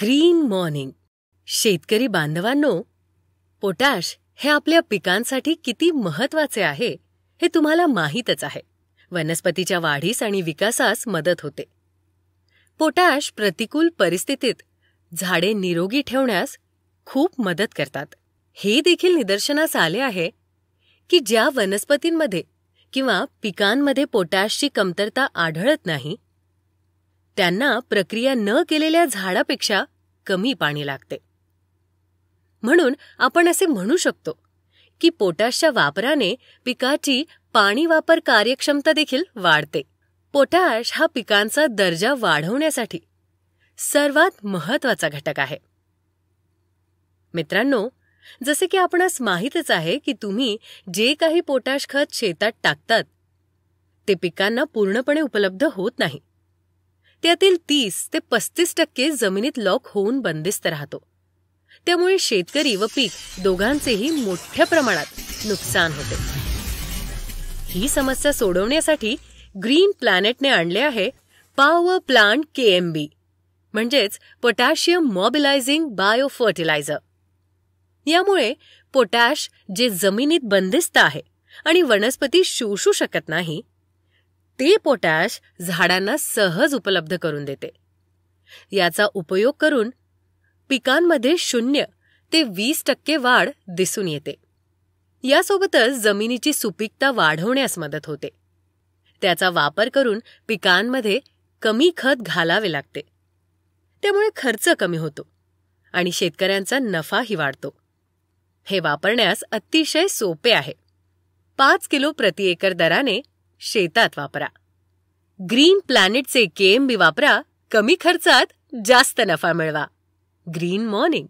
Green morning. शेतकरी बांधवांनो, potash हे आपल्या पिकांसाठी किती महत्वाचे आहे हे तुम्हाला माहीतच आहे. वनस्पतीच्या वाढीस आणि विकासास मदत होते. पोटॅश प्रतिकूल परिस्थितीत झाडे निरोगी ठेवण्यास खूप मदत करतात. हे देखील निदर्शनास आले आहे की ज्या वनस्पतींमध्ये किंवा पिकांमध्ये पोटॅशची कमतरता आढळत नाही, त्यांना प्रक्रिया न केलेल्या झाडापेक्षा कमी पाणी लागते. म्हणून आपण असे म्हणू शकतो की पोटॅशच्या वापराने पिकाची पाणी वापर कार्यक्षमता देखील वाढते. पोटॅश हा पिकांचा दर्जा वाढवण्यासाठी सर्वात महत्त्वाचा घटक आहे. मित्रांनो, जसे की आपणास माहीतच आहे की तुम्ही जे काही पोटॅश खत शेतात टाकतात ते पिकांना पूर्णपणे उपलब्ध होत नाही. त्यातील 30 ते 35% जमिनीत लॉक होऊन बंदिस्त राहतो. त्यामुळे शेतकरी व पीक दोघांचेही मोठ्या प्रमाणात नुकसान होते. ही समस्या सोडवण्यासाठी ग्रीन प्लॅनेटने आणले आहे पॉवर प्लांट KMB, म्हणजेच पोटॅशियम मोबिलायझिंग बायो फर्टिलायझर. यामुळे पोटॅश जे जमिनीत बंदिस्त आहे आणि वनस्पती शोषू शकत नाही, ते पोटॅश झाडांना सहज उपलब्ध करून देते. याचा उपयोग करून पिकांमध्ये 0 ते 20% वाढ दिसून येते. यासोबतच जमिनीची सुपीकता वाढवण्यास मदत होते. त्याचा वापर करून पिकांमध्ये कमी खत घालावे लागते. त्यामुळे खर्च कमी होतो आणि शेतकऱ्यांचा नफाही वाढतो. हे वापरण्यास अतिशय सोपे आहे. 5 किलो प्रति एकर दराने शेतात वापरा. ग्रीन प्लॅनेटचे KMB वापरा. कमी खर्चात जास्त नफा मिळवा. Green morning.